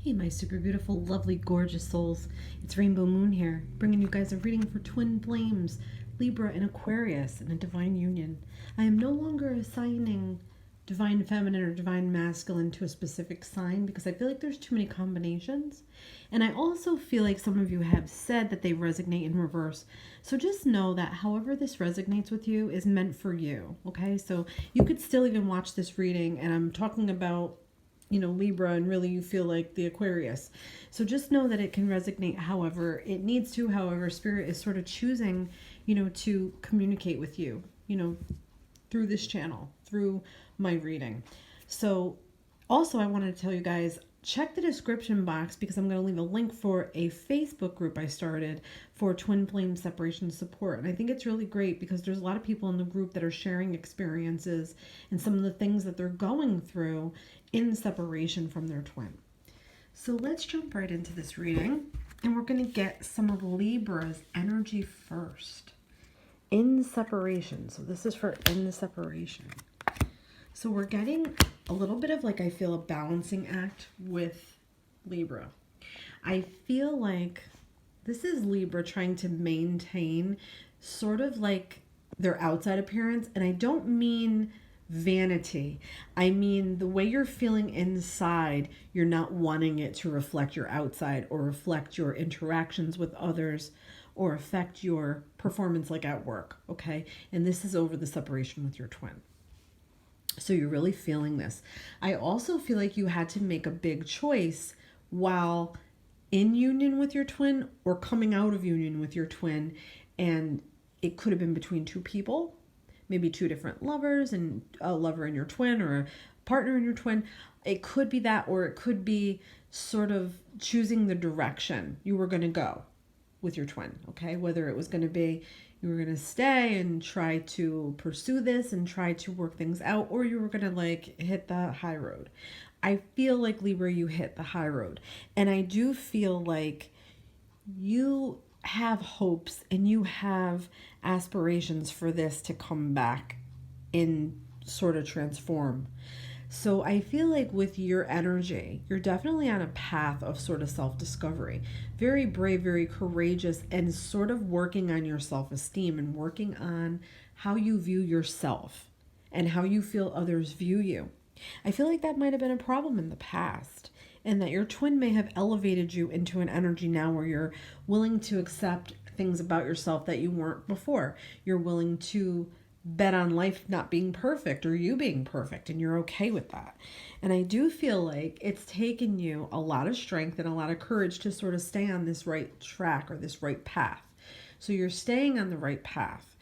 Hey, my super beautiful, lovely, gorgeous souls. It's Rainbow Moon here, bringing you guys a reading for twin flames, Libra and Aquarius in a divine union. I am no longer assigning divine feminine or divine masculine to a specific sign because I feel like there's too many combinations. And I also feel like some of you have said that they resonate in reverse. So just know that however this resonates with you is meant for you, okay? So you could still even watch this reading, and I'm talking about Libra, and really you feel like the Aquarius. So just know that it can resonate however it needs to, however Spirit is sort of choosing, to communicate with you, through this channel, through my reading. So also I wanted to tell you guys, check the description box because I'm going to leave a link for a Facebook group I started for twin flame separation support. And I think it's really great because there's a lot of people in the group that are sharing experiences and some of the things that they're going through in separation from their twin. So let's jump right into this reading, and we're going to get some of Libra's energy first. In separation. So this is for in separation. So we're getting a little bit of, like, I feel a balancing act with Libra. I feel like this is Libra trying to maintain sort of like their outside appearance. And I don't mean vanity. I mean the way you're feeling inside, you're not wanting it to reflect your outside or reflect your interactions with others or affect your performance like at work, okay? And this is over the separation with your twin. So you're really feeling this. I also feel like you had to make a big choice while in union with your twin or coming out of union with your twin, and it could have been between two people, maybe two different lovers, and a lover in your twin or a partner in your twin. It could be that, or it could be sort of choosing the direction you were going to go with your twin, okay? Whether it was going to be you were going to stay and try to pursue this and try to work things out, or you were going to like hit the high road. I feel like Libra, you hit the high road. And I do feel like you have hopes and you have aspirations for this to come back and sort of transform. So I feel like with your energy, you're definitely on a path of sort of self-discovery. Very brave, very courageous, and sort of working on your self-esteem and working on how you view yourself and how you feel others view you. I feel like that might have been a problem in the past, and that your twin may have elevated you into an energy now where you're willing to accept things about yourself that you weren't before. You're willing to bet on life not being perfect or you being perfect, and you're okay with that. And I do feel like it's taken you a lot of strength and a lot of courage to sort of stay on this right track or this right path. So you're staying on the right path.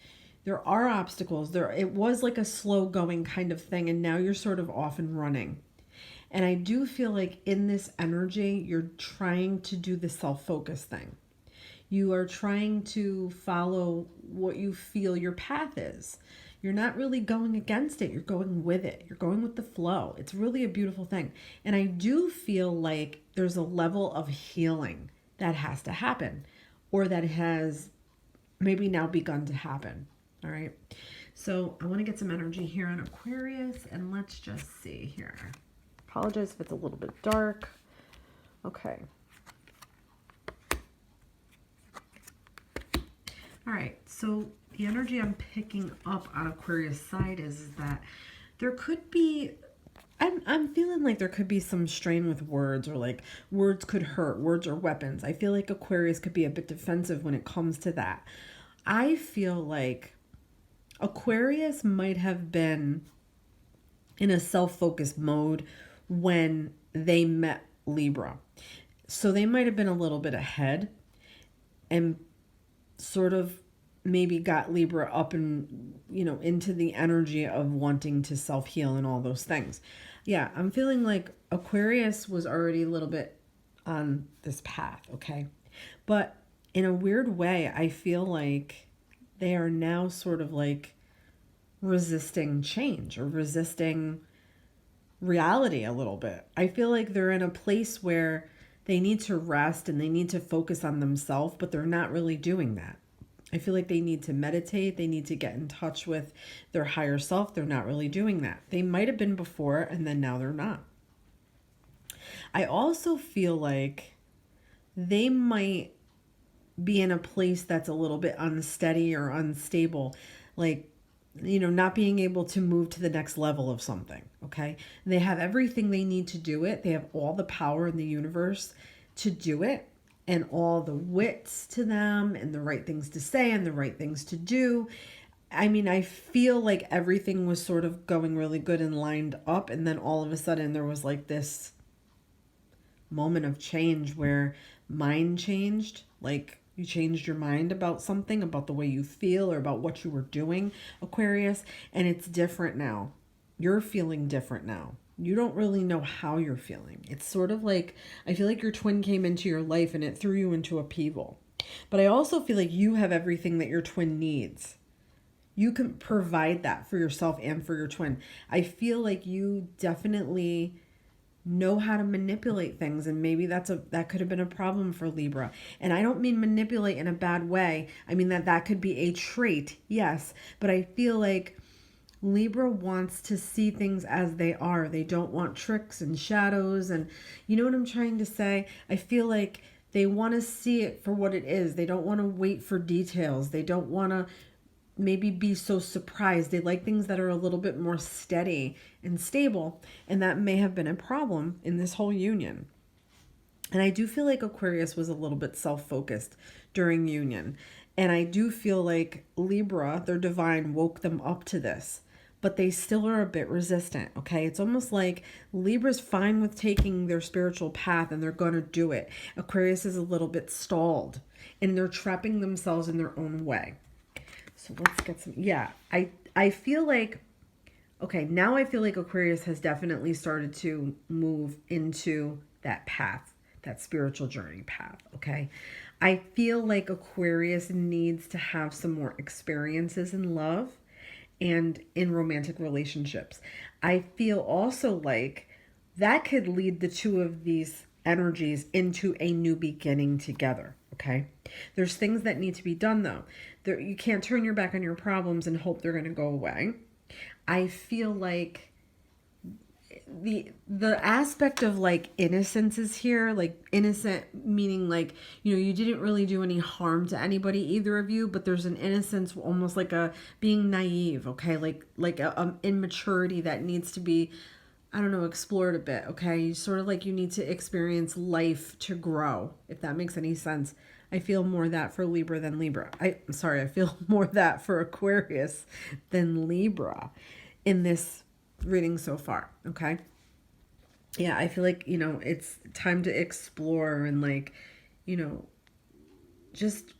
There are obstacles there. It was like a slow going kind of thing, and now you're sort of off and running. And I do feel like in this energy, you're trying to do the self-focus thing. You are trying to follow what you feel your path is. You're not really going against it. You're going with it. You're going with the flow. It's really a beautiful thing. And I do feel like there's a level of healing that has to happen, or that has maybe now begun to happen. All right. So I want to get some energy here on Aquarius, and let's just see here. Apologize if it's a little bit dark. Okay. All right, so the energy I'm picking up on Aquarius side is that there could be, I'm feeling like there could be some strain with words, or like words could hurt, words are weapons. I feel like Aquarius could be a bit defensive when it comes to that. I feel like Aquarius might have been in a self-focused mode when they met Libra. So they might have been a little bit ahead and sort of maybe got Libra up and, into the energy of wanting to self-heal and all those things. Yeah, I'm feeling like Aquarius was already a little bit on this path, okay? But in a weird way, I feel like they are now sort of like resisting change or resisting reality a little bit. I feel like they're in a place where they need to rest and they need to focus on themselves, but they're not really doing that. I feel like they need to meditate. They need to get in touch with their higher self. They're not really doing that. They might have been before, and then now they're not. I also feel like they might be in a place that's a little bit unsteady or unstable, like, not being able to move to the next level of something. Okay. They have everything they need to do it. They have all the power in the universe to do it, and all the wits to them, and the right things to say and the right things to do. I mean, I feel like everything was sort of going really good and lined up, and then all of a sudden there was like this moment of change where mind changed. Like, you changed your mind about something, about the way you feel or about what you were doing, Aquarius, and it's different now. You're feeling different now. You don't really know how you're feeling. It's sort of like, I feel like your twin came into your life and it threw you into upheaval. But I also feel like you have everything that your twin needs. You can provide that for yourself and for your twin. I feel like you definitely know how to manipulate things, and maybe that could have been a problem for Libra. And I don't mean manipulate in a bad way. I mean that could be a trait, yes, but I feel like Libra wants to see things as they are. They don't want tricks and shadows, and you know what I'm trying to say? I feel like they want to see it for what it is. They don't want to wait for details. They don't want to maybe be so surprised. They like things that are a little bit more steady and stable, and that may have been a problem in this whole union. And I do feel like Aquarius was a little bit self-focused during union, and I do feel like Libra, their divine, woke them up to this, but they still are a bit resistant. Okay, it's almost like Libra's fine with taking their spiritual path and they're gonna do it. Aquarius is a little bit stalled, and they're trapping themselves in their own way. So let's get some, yeah, I feel like, okay, now I feel like Aquarius has definitely started to move into that path, that spiritual journey path, okay? I feel like Aquarius needs to have some more experiences in love and in romantic relationships. I feel also like that could lead the two of these energies into a new beginning together, okay? There's things that need to be done though. You can't turn your back on your problems and hope they're going to go away. I feel like the aspect of like innocence is here, like innocent meaning like, you didn't really do any harm to anybody, either of you, but there's an innocence, almost like a being naive, okay? Like a immaturity that needs to be, I don't know, explored a bit, okay? Sort of like you need to experience life to grow, if that makes any sense. I feel more that for Libra than Libra. I feel more that for Aquarius than Libra in this reading so far, okay? Yeah, I feel like, it's time to explore and like, just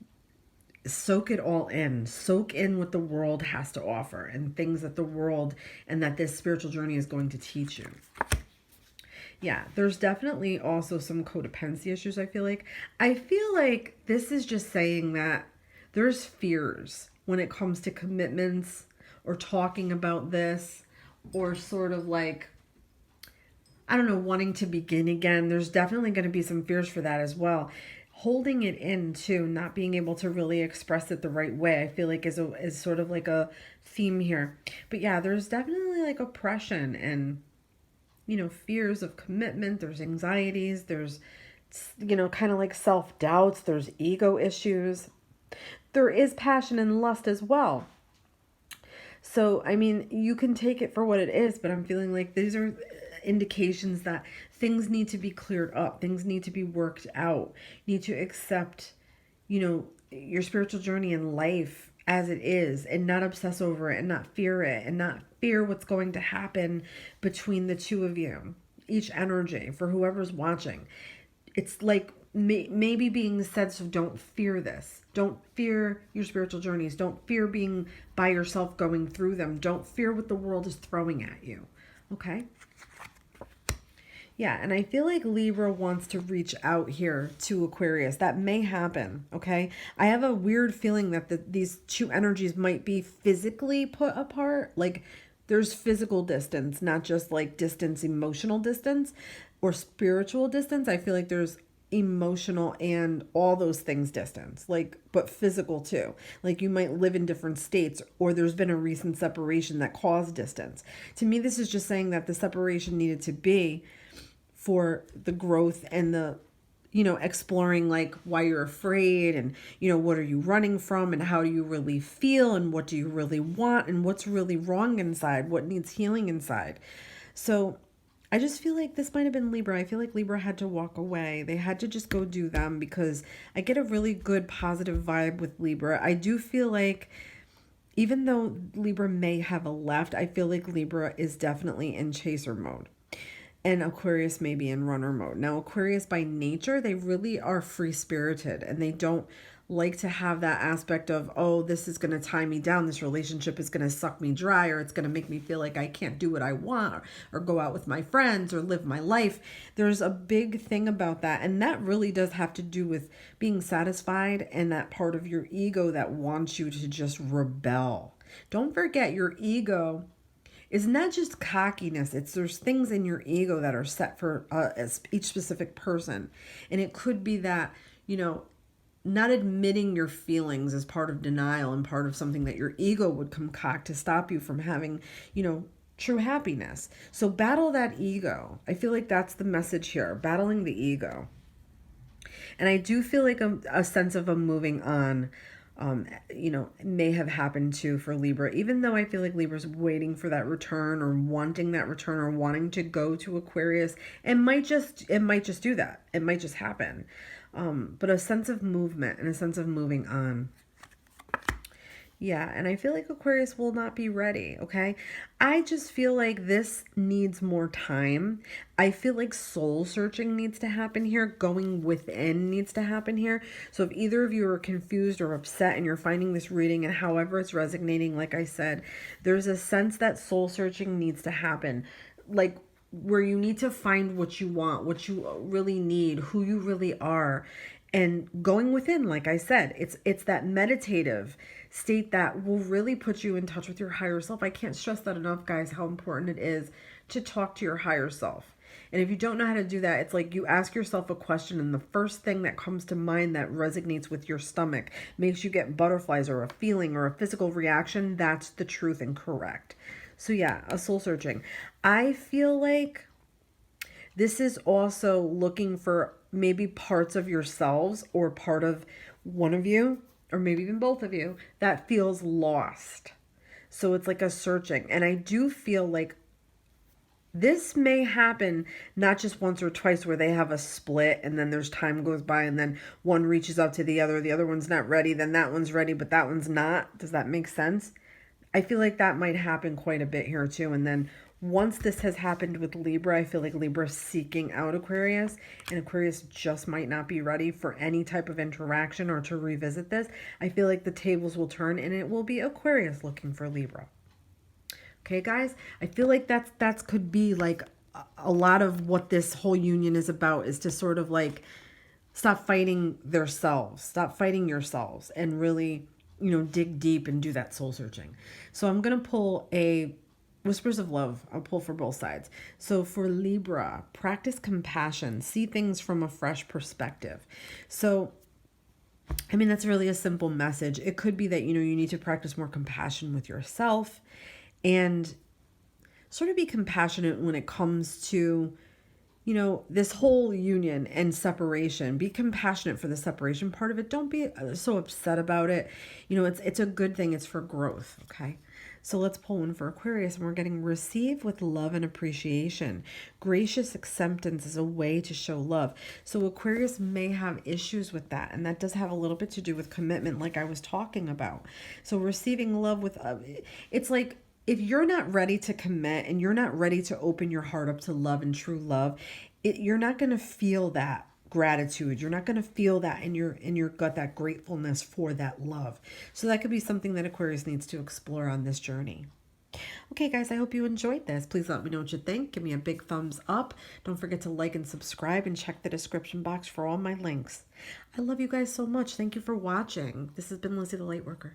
soak it all in. Soak in what the world has to offer and things that the world and that this spiritual journey is going to teach you. Yeah, there's definitely also some codependency issues, I feel like. I feel like this is just saying that there's fears when it comes to commitments or talking about this, or sort of like, I don't know, wanting to begin again. There's definitely going to be some fears for that as well. Holding it in too, not being able to really express it the right way, I feel like is sort of like a theme here. But yeah, there's definitely like oppression and fears of commitment. There's anxieties. There's, kind of like self-doubts. There's ego issues. There is passion and lust as well. So, I mean, you can take it for what it is, but I'm feeling like these are indications that things need to be cleared up. Things need to be worked out. You need to accept, your spiritual journey in life as it is, and not obsess over it, and not fear it, and not fear what's going to happen between the two of you. Each energy, for whoever's watching. It's like maybe being said, so don't fear this. Don't fear your spiritual journeys. Don't fear being by yourself going through them. Don't fear what the world is throwing at you. Okay? Yeah, and I feel like Libra wants to reach out here to Aquarius. That may happen, okay? I have a weird feeling that these two energies might be physically put apart. Like, there's physical distance, not just like distance, emotional distance or spiritual distance. I feel like there's emotional and all those things distance, like, but physical too. Like, you might live in different states, or there's been a recent separation that caused distance. To me, this is just saying that the separation needed to be for the growth and the, exploring like why you're afraid and, what are you running from and how do you really feel and what do you really want and what's really wrong inside, what needs healing inside. So I just feel like this might have been Libra. I feel like Libra had to walk away. They had to just go do them because I get a really good positive vibe with Libra. I do feel like even though Libra may have left, I feel like Libra is definitely in chaser mode. And Aquarius may be in runner mode. Now, Aquarius by nature, they really are free-spirited and they don't like to have that aspect of, oh, this is going to tie me down. This relationship is going to suck me dry, or it's going to make me feel like I can't do what I want or go out with my friends or live my life. There's a big thing about that. And that really does have to do with being satisfied and that part of your ego that wants you to just rebel. Don't forget your ego is not just cockiness. There's things in your ego that are set for as each specific person. And it could be that, not admitting your feelings is part of denial and part of something that your ego would concoct to stop you from having, true happiness. So battle that ego. I feel like that's the message here, battling the ego. And I do feel like a sense of a moving on, may have happened too for Libra, even though I feel like Libra's waiting for that return or wanting that return or wanting to go to Aquarius. It might just do that. It might just happen. But a sense of movement and a sense of moving on. Yeah, and I feel like Aquarius will not be ready, okay? I just feel like this needs more time. I feel like soul searching needs to happen here. Going within needs to happen here. So if either of you are confused or upset and you're finding this reading and however it's resonating, like I said, there's a sense that soul searching needs to happen. Like where you need to find what you want, what you really need, who you really are. And going within, like I said, it's that meditative state that will really put you in touch with your higher self. I can't stress that enough, guys, how important it is to talk to your higher self. And if you don't know how to do that, it's like you ask yourself a question and the first thing that comes to mind that resonates with your stomach, makes you get butterflies or a feeling or a physical reaction, that's the truth and correct. So yeah, a soul searching. I feel like this is also looking for maybe parts of yourselves or part of one of you, or maybe even both of you, that feels lost. So it's like a searching. And I do feel like this may happen not just once or twice where they have a split and then there's time goes by and then one reaches out to the other one's not ready, then that one's ready, but that one's not. Does that make sense? I feel like that might happen quite a bit here too. And then once this has happened with Libra, I feel like Libra is seeking out Aquarius, and Aquarius just might not be ready for any type of interaction or to revisit this. I feel like the tables will turn and it will be Aquarius looking for Libra. Okay, guys, I feel like that's could be like a lot of what this whole union is about, is to sort of like stop fighting themselves, stop fighting yourselves, and really, dig deep and do that soul searching. So I'm going to pull a Whispers of Love. I'll pull for both sides. So for Libra, practice compassion. See things from a fresh perspective. So, I mean, that's really a simple message. It could be that, you need to practice more compassion with yourself and sort of be compassionate when it comes to, this whole union and separation. Be compassionate for the separation part of it. Don't be so upset about it. It's a good thing. It's for growth. Okay. So let's pull one for Aquarius, and we're getting receive with love and appreciation. Gracious acceptance is a way to show love. So Aquarius may have issues with that, and that does have a little bit to do with commitment, like I was talking about. So receiving love with, it's like, if you're not ready to commit and you're not ready to open your heart up to love and true love, you're not going to feel that gratitude. You're not going to feel that in your gut, that gratefulness for that love. So that could be something that Aquarius needs to explore on this journey. Okay, guys, I hope you enjoyed this. Please let me know what you think. Give me a big thumbs up. Don't forget to like and subscribe and check the description box for all my links. I love you guys so much. Thank you for watching. This has been Lizzie the Lightworker.